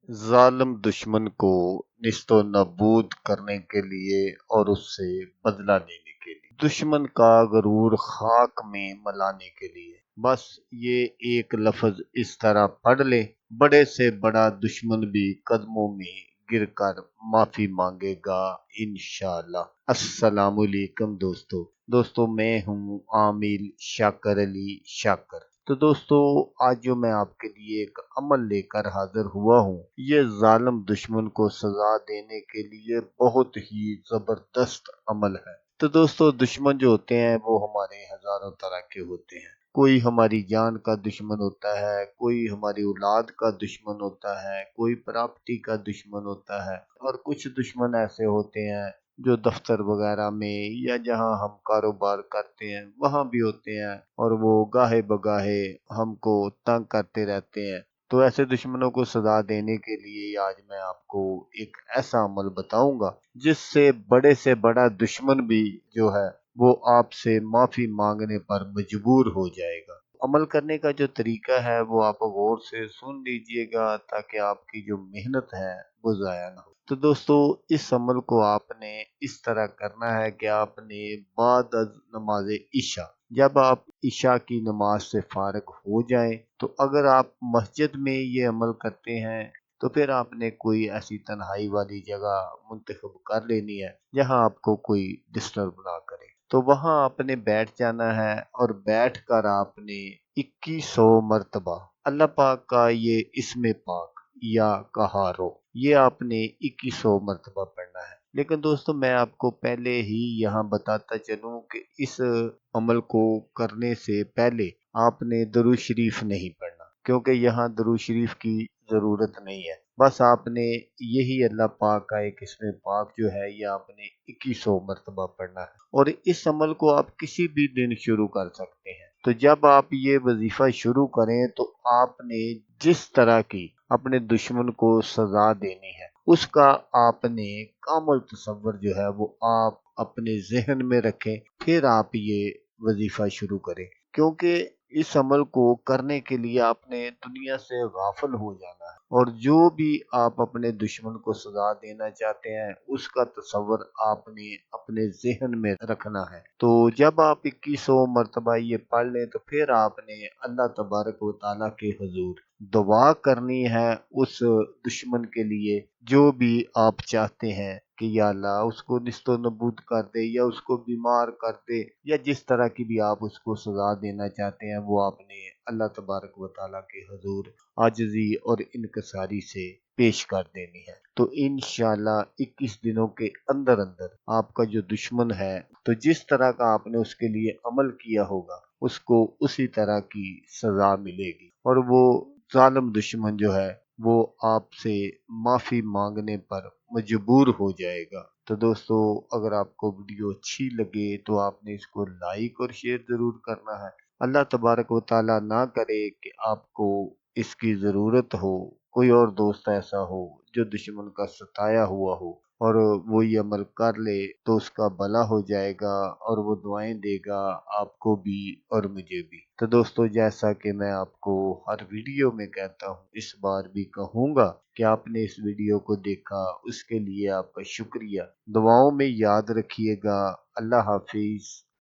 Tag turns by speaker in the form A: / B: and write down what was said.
A: जालिम दुश्मन को निस्तो नाबूद करने के लिए और उससे बदला लेने के लिए, दुश्मन का गरूर खाक में मिलाने के लिए। बस ये एक लफ्ज इस तरह पढ़ ले, बड़े से बड़ा दुश्मन भी कदमों में गिरकर माफी मांगेगा इंशाअल्लाह। अस्सलामुअलैकुम दोस्तों, मैं हूँ आमिल शाकर अली शाकर। तो दोस्तों, आज जो मैं आपके लिए एक अमल लेकर हाजिर हुआ हूँ, ये जालिम दुश्मन को सजा देने के लिए बहुत ही जबरदस्त अमल है। तो दोस्तों, दुश्मन जो होते हैं वो हमारे हजारों तरह के होते हैं। कोई हमारी जान का दुश्मन होता है, कोई हमारी औलाद का दुश्मन होता है, कोई प्रॉपर्टी का दुश्मन होता है, और कुछ दुश्मन ऐसे होते हैं जो दफ्तर वगैरह में या जहां हम कारोबार करते हैं वहां भी होते हैं, और वो गाहे बगाहे हमको तंग करते रहते हैं। तो ऐसे दुश्मनों को सजा देने के लिए आज मैं आपको एक ऐसा अमल बताऊंगा जिससे बड़े से बड़ा दुश्मन भी जो है वो आपसे माफी मांगने पर मजबूर हो जाएगा। अमल करने का जो तरीका है वो आप गौर से सुन लीजिएगा ताकि आपकी जो मेहनत है वो जाया ना हो। तो दोस्तों, इस अमल को आपने इस तरह करना है कि आपने बाद नमाज ईशा, जब आप ईशा की नमाज से फारिग हो जाएं, तो अगर आप मस्जिद में ये अमल करते हैं तो फिर आपने कोई ऐसी तन्हाई वाली जगह मुंतखब कर लेनी है जहां आपको कोई डिस्टर्ब ना करे। तो वहां आपने बैठ जाना है और बैठकर आपने 2100 मर्तबा अल्लाह पाक का ये इसमें पाक या कहारो, ये आपने 2100 मर्तबा पढ़ना है। लेकिन दोस्तों, मैं आपको पहले ही यहाँ बताता चलूं कि इस अमल को करने से पहले आपने दरूद शरीफ नहीं पढ़ना, क्योंकि यहाँ दरूद शरीफ की जरूरत नहीं है। बस आपने यही अल्लाह पाक का एक इसमें पाक जो है ये आपने 2100 मरतबा पढ़ना है, और इस अमल को आप किसी भी दिन शुरू कर सकते हैं। तो जब आप ये वजीफा शुरू करें तो आपने जिस तरह की अपने दुश्मन को सजा देनी है उसका आपने कामल तसव्वुर जो है वो आप अपने जहन में रखें, फिर आप ये वजीफा शुरू करें। क्योंकि इस अमल को करने के लिए आपने दुनिया से गाफिल हो जाना है, और जो भी आप अपने दुश्मन को सजा देना चाहते हैं उसका तसव्वुर आपने अपने जहन में रखना है। तो जब आप 2100 मरतबा ये पढ़ लें तो फिर आपने अल्लाह तबारक व ताला के हुजूर दुआ करनी है उस दुश्मन के लिए जो भी आप चाहते हैं कि या अल्लाह उसको निस्तो नबूद कर दे, या उसको बीमार कर दे, या जिस तरह की भी आप उसको सजा देना चाहते हैं वो आपने अल्लाह तबारक व ताला के हुजूर आजिज़ी और इनकसारी से पेश कर देनी है। तो इंशाल्लाह 21 दिनों के अंदर अंदर आपका जो दुश्मन है, तो जिस तरह का आपने उसके लिए अमल किया होगा उसको उसी तरह की सजा मिलेगी, और वो जालिम दुश्मन जो है वो आपसे माफी मांगने पर मजबूर हो जाएगा। तो दोस्तों, अगर आपको वीडियो अच्छी लगे तो आपने इसको लाइक और शेयर जरूर करना है। अल्लाह तबारक व ताला ना करे कि आपको इसकी ज़रूरत हो, कोई और दोस्त ऐसा हो जो दुश्मन का सताया हुआ हो और वो ये अमल कर ले तो उसका भला हो जाएगा और वो दुआएं देगा आपको भी और मुझे भी। तो दोस्तों, जैसा कि मैं आपको हर वीडियो में कहता हूँ, इस बार भी कहूँगा कि आपने इस वीडियो को देखा उसके लिए आपका शुक्रिया। दुआओं में याद रखिएगा। अल्लाह हाफिज।